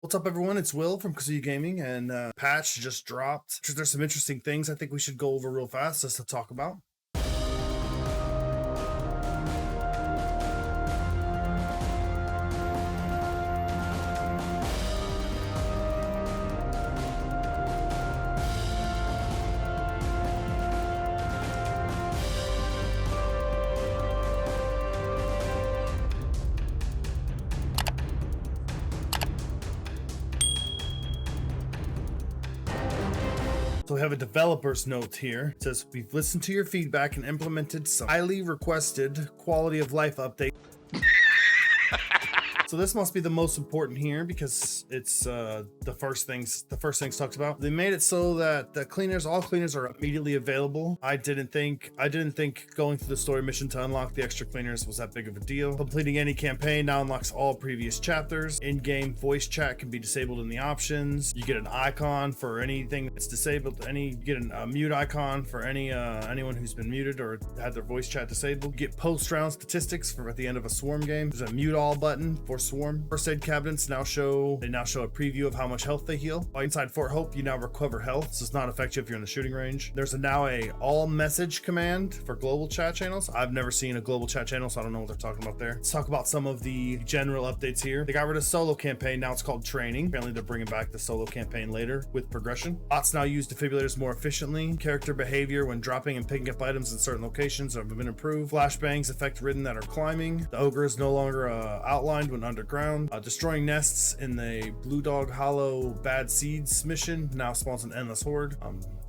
What's up, everyone? It's Will from Kazuya Gaming, and patch just dropped. There's some interesting things I think we should go over real fast just to talk about. So we have a developer's note here. It says, we've listened to your feedback and implemented some highly requested quality of life updates. So this must be the most important here because it's the first things talked about. They made it so that all cleaners are immediately available. I didn't think going through the story mission to unlock the extra cleaners was that big of a deal. Completing any campaign now unlocks all previous chapters. In-game voice chat can be disabled in the options. You get an icon for anything that's disabled. You get a mute icon for anyone who's been muted or had their voice chat disabled. You get post-round statistics for at the end of a swarm game. There's a mute all button for swarm. First aid cabinets now show a preview of how much health they heal. Inside Fort Hope, you now recover health. This does not affect you if you're in the shooting range. There's now a all message command for global chat channels. I've never seen a global chat channel, so I don't know what they're talking about there. Let's talk about some of the general updates here. They got rid of solo campaign. Now it's called training. Apparently they're bringing back the solo campaign later with progression. Bots now use defibrillators more efficiently. Character behavior when dropping and picking up items in certain locations have been improved. Flashbangs affect ridden that are climbing. The ogre is no longer outlined when underground. Destroying nests in the Blue Dog Hollow Bad Seeds mission now spawns an endless horde.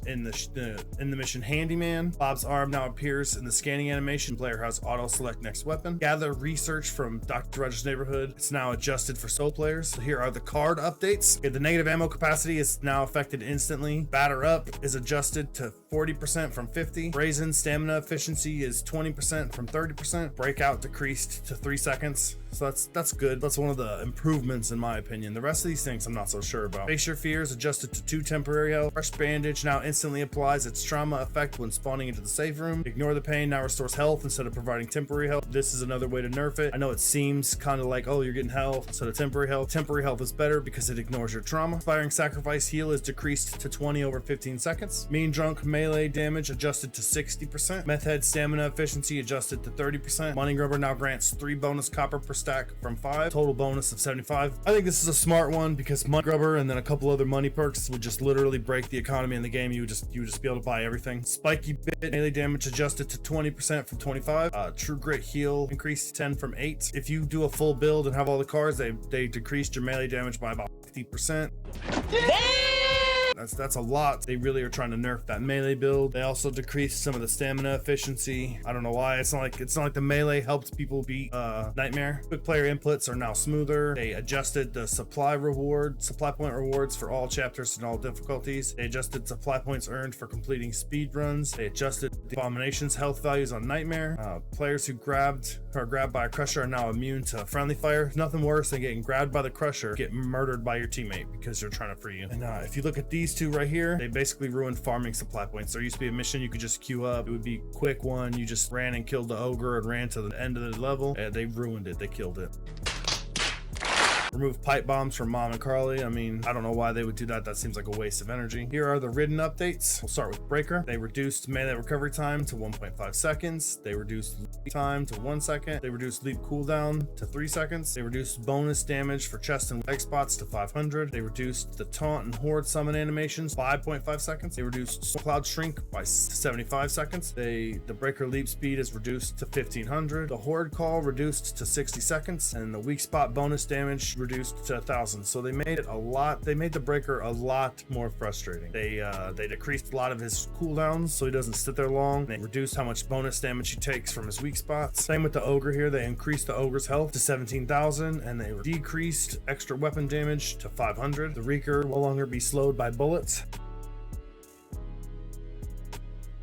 In the mission Handyman, Bob's arm now appears in the scanning animation. Player has auto select next weapon. Gather research from Dr. Rogers' neighborhood. It's now adjusted for solo players. So here are the card updates. The negative ammo capacity is now affected instantly. Batter up is adjusted to 40% from 50. Brazen stamina efficiency is 20% from 30%. Breakout decreased to 3 seconds. So that's good. That's one of the improvements in my opinion. The rest of these things I'm not so sure about. Face your fears adjusted to 2 temporary health. Fresh bandage now instantly applies its trauma effect when spawning into the safe room. Ignore the pain now restores health instead of providing temporary health. This is another way to nerf it. I know it seems kind of like, oh, you're getting health instead of temporary health. Temporary health is better because it ignores your trauma. Expiring sacrifice heal is decreased to 20 over 15 seconds. Mean drunk melee damage adjusted to 60%. Meth head stamina efficiency adjusted to 30%. Money grubber now grants 3 bonus copper per stack from 5. Total bonus of 75. I think this is a smart one because money grubber and then a couple other money perks would just literally break the economy in the game. You would just be able to buy everything. Spiky bit melee damage adjusted to 20% from 25. True grit heal increased 10 from 8. If you do a full build and have all the cards, they decreased your melee damage by about 50%. That's a lot. They really are trying to nerf that melee build. They also decreased some of the stamina efficiency. I don't know why. It's not like the melee helped people beat Nightmare. Quick player inputs are now smoother. They adjusted the supply point rewards for all chapters and all difficulties. They adjusted supply points earned for completing speed runs. They adjusted the Abomination's health values on Nightmare. Players who are grabbed by a crusher are now immune to friendly fire. Nothing worse than getting grabbed by the crusher, get murdered by your teammate because they're trying to free you. And if you look at these two right here, they basically ruined farming supply points. There used to be a mission you could just queue up. It would be quick one. You just ran and killed the ogre and ran to the end of the level. They ruined it. They killed it. Remove pipe bombs from Mom and Carly. I mean, I don't know why they would do that. That seems like a waste of energy. Here are the ridden updates. We'll start with Breaker. They reduced melee recovery time to 1.5 seconds. They reduced leap time to 1 second. They reduced leap cooldown to 3 seconds. They reduced bonus damage for chest and leg spots to 500. They reduced the taunt and horde summon animations 5.5 seconds. They reduced cloud shrink by 75 seconds. The Breaker leap speed is reduced to 1500. The horde call reduced to 60 seconds, and the weak spot bonus damage reduced to 1000. So they made the Breaker a lot more frustrating. They decreased a lot of his cooldowns so he doesn't sit there long. They reduced how much bonus damage he takes from his weak spots. Same with the ogre here. They increased the ogre's health to 17,000 and they decreased extra weapon damage to 500. The Reeker will no longer be slowed by bullets.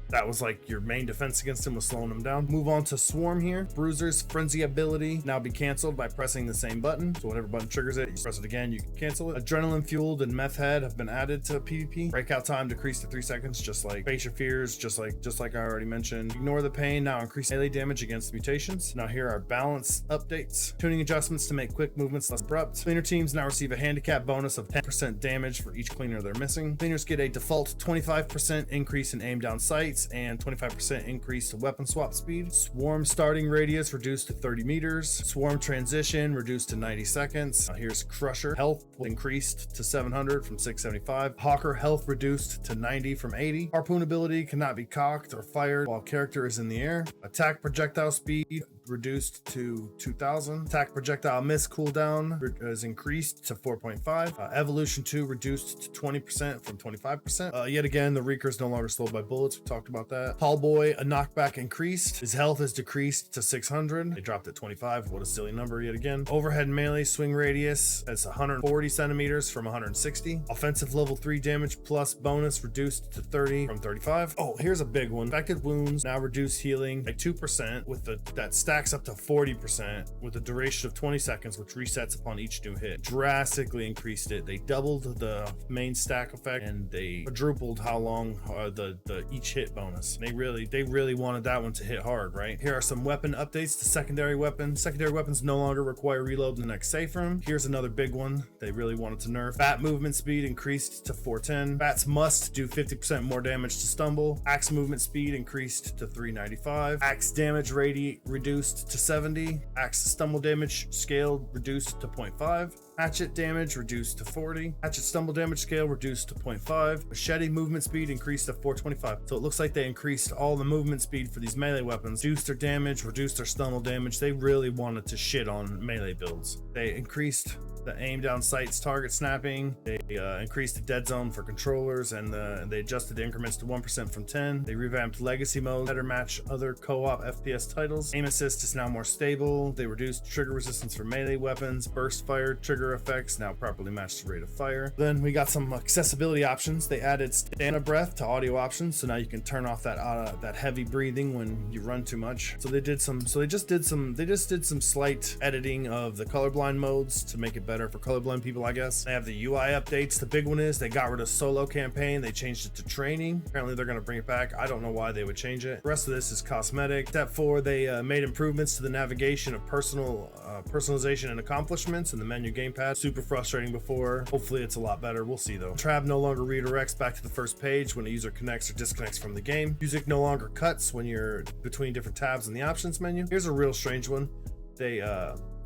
that was like your main defense against him, was slowing him down. Move on to Swarm here. Bruiser's frenzy ability now be canceled by pressing the same button. So whatever button triggers it, you press it again, you can cancel it. Adrenaline fueled and meth head have been added to PvP. Breakout time decreased to 3 seconds, just like face your fears, just like I already mentioned. Ignore the pain now increase melee damage against mutations. Now here are balance updates. Tuning adjustments to make quick movements less abrupt. Cleaner teams now receive a handicap bonus of 10% damage for each cleaner they're missing. Cleaners get a default 25% increase in aim down sights and 25% increase to weapon swap speed. Swarm starting radius reduced to 30 meters. Swarm transition reduced to 90 seconds. Now here's Crusher. Health increased to 700 from 675. Hawker health reduced to 90 from 80. Harpoon ability cannot be cocked or fired while character is in the air. Attack projectile speed reduced to 2000. Attack projectile miss cooldown is increased to 4.5. Evolution 2 reduced to 20% from 25%. Yet again, the Reeker is no longer slowed by bullets. We talked about that. Tall Boy, a knockback increased. His health is decreased to 600. They dropped at 25. What a silly number yet again. Overhead melee swing radius is 140 centimeters from 160. Offensive level 3 damage plus bonus reduced to 30 from 35. Oh, here's a big one. Infected wounds now reduce healing by 2% with that stacks up to 40% with a duration of 20 seconds, which resets upon each new hit. Drastically increased it. They doubled the main stack effect and they quadrupled how long the each hit bonus. They really wanted that one to hit hard, right? Here are some weapon updates to secondary weapons. Secondary weapons no longer require reload in the next safe room. Here's another big one they really wanted to nerf. Bat movement speed increased to 410. Bats must do 50% more damage to stumble. Axe movement speed increased to 395. Axe damage reduced to 70. Axe stumble damage scale reduced to 0.5. Hatchet damage reduced to 40. Hatchet stumble damage scale reduced to 0.5. Machete movement speed increased to 425. So it looks like they increased all the movement speed for these melee weapons, reduced their damage, reduced their stumble damage. They really wanted to shit on melee builds. They increased the aim down sights target snapping. They increased the dead zone for controllers, and they adjusted the increments to 1% from 10. They revamped legacy mode, better match other co-op FPS titles. Aim assist is now more stable. They reduced trigger resistance for melee weapons. Burst fire trigger effects now properly match the rate of fire. Then we got some accessibility options. They added stamina breath to audio options, so now you can turn off that heavy breathing when you run too much. So they just did some slight editing of the colorblind modes to make it better for colorblind people, I guess. They have the UI updates. The big one is they got rid of solo campaign. They changed it to training. Apparently they're going to bring it back. I don't know why they would change it. The rest of this is cosmetic. Step 4, they made improvements to the navigation of personalization and accomplishments in the menu gamepad. Super frustrating before. Hopefully it's a lot better. We'll see though. Trab no longer redirects back to the first page when a user connects or disconnects from the game. Music no longer cuts when you're between different tabs in the options menu. Here's a real strange one. They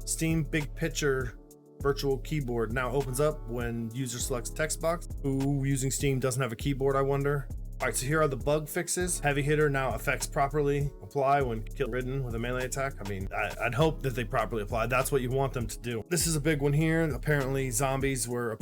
Steam Big Picture virtual keyboard now opens up when user selects text box. Who using Steam doesn't have a keyboard, I wonder? All right, so here are the bug fixes. Heavy hitter now effects properly apply when kill ridden with a melee attack. I mean, I'd hope that they properly apply. That's what you want them to do. This is a big one here. Apparently zombies were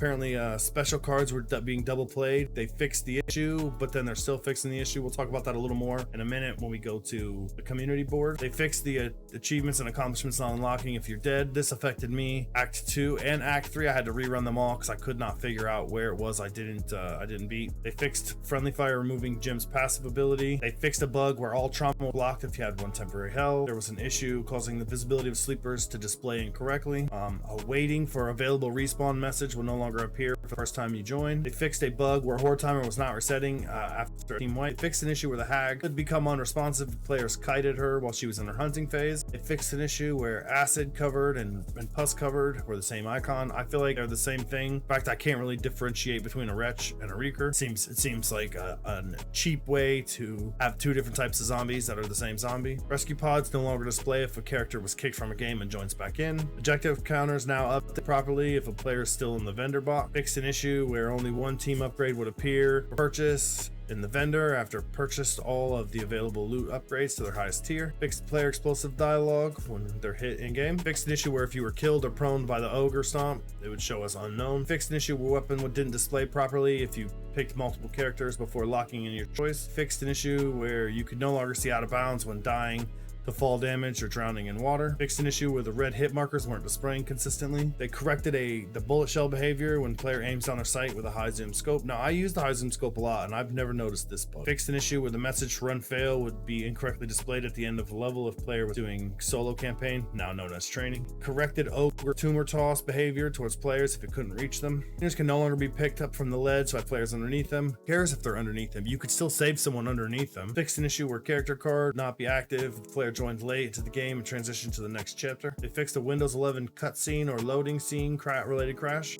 special cards were being double played. They fixed the issue, but then they're still fixing the issue. We'll talk about that a little more in a minute when we go to the community board. They fixed the achievements and accomplishments not unlocking if you're dead. This affected me. Act 2 and Act 3, I had to rerun them all because I could not figure out where it was I didn't beat. They fixed friendly fire removing Jim's passive ability. They fixed a bug where all trauma was blocked if you had 1 temporary health. There was an issue causing the visibility of sleepers to display incorrectly. A waiting for available respawn message will no longer appear for the first time you join. They fixed a bug where horde timer was not resetting after team wipe. They fixed an issue where the hag could become unresponsive if players kited her while she was in her hunting phase. They fixed an issue where acid covered and pus covered were the same icon. I feel like they're the same thing. In fact, I can't really differentiate between a wretch and a reeker. It seems like a cheap way to have 2 different types of zombies that are the same zombie. Rescue pods no longer display if a character was kicked from a game and joins back in. Objective counters now update properly if a player is still in the vendor box. Fixed an issue where only 1 team upgrade would appear for purchase in the vendor after purchased all of the available loot upgrades to their highest tier. Fixed player explosive dialogue when they're hit in game. Fixed an issue where if you were killed or prone by the ogre stomp, it would show as unknown. Fixed an issue where weapon didn't display properly if you picked multiple characters before locking in your choice. Fixed an issue where you could no longer see out of bounds when dying the fall damage or drowning in water. Fixed an issue where the red hit markers weren't displaying consistently. They corrected the bullet shell behavior when player aims down their sight with a high zoom scope. Now I use the high zoom scope a lot and I've never noticed this bug. Fixed an issue where the message run fail would be incorrectly displayed at the end of a level if player was doing solo campaign, now known as training. Corrected ogre tumor toss behavior towards players if it couldn't reach them. Cleaners can no longer be picked up from the ledge by players underneath them. Who cares if they're underneath them? You could still save someone underneath them. Fixed an issue where character card not be active if the player joins late into the game and transition to the next chapter. They fixed a Windows 11 cutscene or loading scene related crash.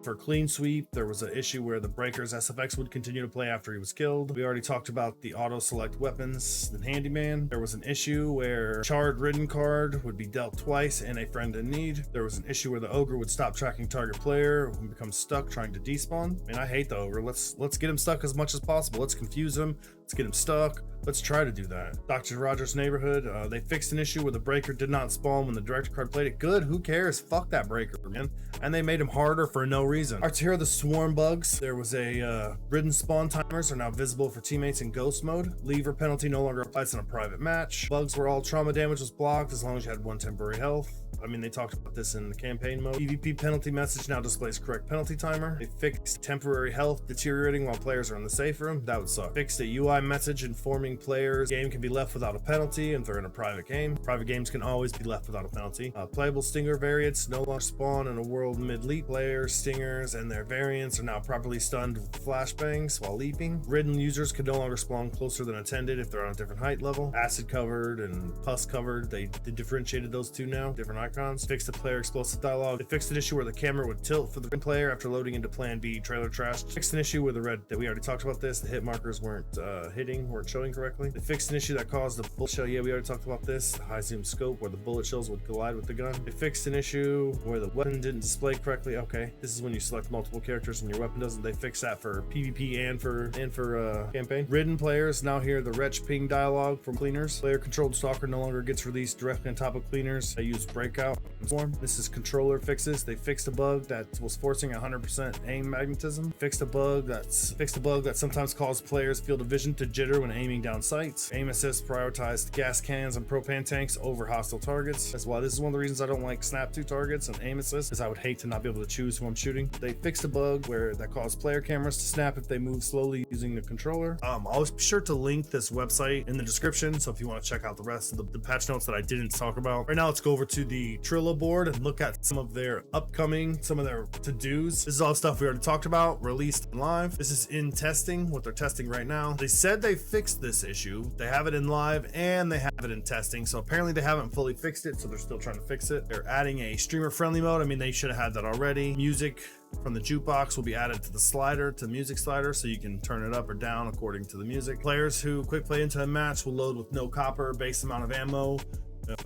For clean sweep, there was an issue where the breaker's SFX would continue to play after he was killed. We already talked about the auto select weapons and handyman. There was an issue where charred ridden card would be dealt twice and a friend in need. There was an issue where the ogre would stop tracking target player and become stuck trying to despawn. I mean, I hate the ogre. Let's get him stuck as much as possible. Let's confuse him. Let's get him stuck. Let's try to do that. Dr. Rogers' Neighborhood, they fixed an issue where the breaker did not spawn when the director card played it. Good, who cares? Fuck that breaker, man. And they made him harder for no reason. Here are the swarm bugs. There was a ridden spawn timers are now visible for teammates in ghost mode. Lever penalty no longer applies in a private match. Bugs where all trauma damage was blocked as long as you had one temporary health. I mean, they talked about this in the campaign mode. PvP penalty message now displays correct penalty timer. They fixed temporary health deteriorating while players are in the safe room. That would suck. Fixed a UI message informing players game can be left without a penalty if they're in a private game. Private games can always be left without a penalty. Playable stinger variants no longer spawn in a world mid-leap. Players, stingers, and their variants are now properly stunned with flashbangs while leaping. Ridden users can no longer spawn closer than attended if they're on a different height level. Acid covered and pus covered, they differentiated those two now. Different icons. Fixed the player explosive dialogue. They fixed an issue where the camera would tilt for the player after loading into plan B trailer trash. Fixed an issue where the red, that we already talked about this, the hit markers weren't weren't showing correctly. They fixed an issue that caused the bullet shell, yeah, we already talked about this, the high zoom scope where the bullet shells would collide with the gun. They fixed an issue where the weapon didn't display correctly. Okay, this is when you select multiple characters and your weapon doesn't. They fixed that for PvP and for campaign. Ridden players now hear the wretch ping dialogue from cleaners. Player controlled stalker no longer gets released directly on top of cleaners. They use breakout swarm. This is controller fixes. They fixed a bug that was forcing 100% aim magnetism. Fixed a bug that sometimes caused players' field of vision to jitter when aiming down sights. Aim assist prioritized gas cans and propane tanks over hostile targets. That's why this is one of the reasons I don't like snap to targets and aim assist, because I would hate to not be able to choose who I'm shooting. They fixed a bug that caused player cameras to snap if they move slowly using the controller. I'll be sure to link this website in the description, so if you want to check out the rest of the patch notes that I didn't talk about. Right now, let's go over to the Trello board and look at some of their to-dos. This is all stuff we already talked about, released and live. This is in testing, what they're testing right now. They said they fixed this issue. They have it in live and they have it in testing. So apparently they haven't fully fixed it, so they're still trying to fix it. They're adding a streamer friendly mode. I mean, they should have had that already. Music from the jukebox will be added to the music slider, so you can turn it up or down according to the music. Players who quick play into a match will load with no copper, base amount of ammo,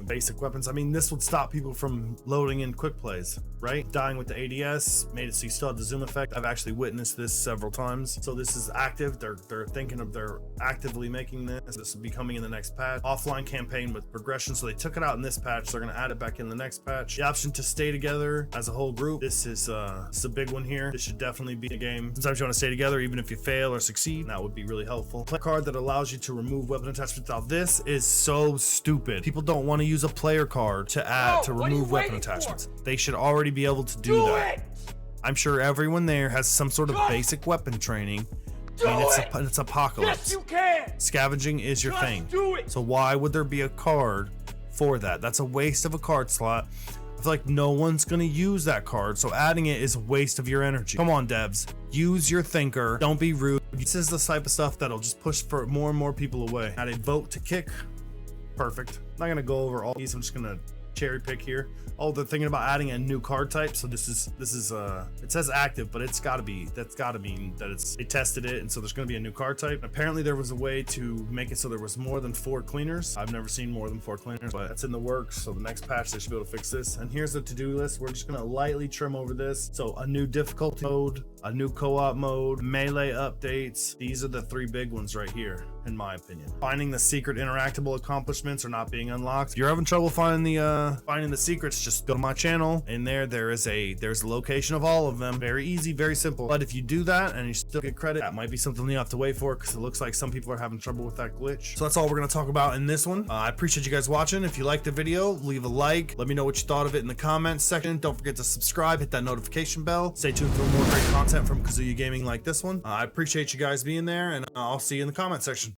basic weapons. I mean, this would stop people from loading in quick plays, right? Dying with the ADS made it so you still have the zoom effect. I've actually witnessed this several times. So this is active. They're actively making this. This will be coming in the next patch. Offline campaign with progression. So they took it out in this patch. They're going to add it back in the next patch. The option to stay together as a whole group. This is a big one here. This should definitely be a game. Sometimes you want to stay together even if you fail or succeed. That would be really helpful. Play card that allows you to remove weapon attachments. Now this is so stupid. People don't want to use a player card to remove weapon attachments. They should already be able to do that. I'm sure everyone there has some sort of basic weapon training. I mean, it's apocalypse. Yes, you can. Scavenging is your thing. So why would there be a card for that? That's a waste of a card slot. I feel like no one's gonna use that card, so adding it is a waste of your energy. Come on, devs, use your thinker. Don't be rude. This is the type of stuff that'll just push for more and more people away. Add a vote to kick. Perfect. I'm not gonna go over all these. I'm just gonna cherry pick here. Oh, they're thinking about adding a new card type. So this is it says active, but that's gotta mean that they tested it, and so there's gonna be a new card type. Apparently there was a way to make it so there was more than 4 cleaners. I've never seen more than 4 cleaners, but that's in the works. So the next patch they should be able to fix this. And here's the to-do list. We're just gonna lightly trim over this. So a new difficulty mode, a new co-op mode, melee updates. These are the 3 big ones right here. in my opinion. Finding the secret interactable accomplishments are not being unlocked. If you're having trouble finding the secrets, just go to my channel. In there's a location of all of them. Very easy, very simple. But if you do that and you still get credit, that might be something you have to wait for, because it looks like some people are having trouble with that glitch. So that's all we're gonna talk about in this one. I appreciate you guys watching. If you liked the video, leave a like. Let me know what you thought of it in the comments section. Don't forget to subscribe, hit that notification bell. Stay tuned for more great content from Kazuya Gaming like this one. I appreciate you guys being there, and I'll see you in the comment section.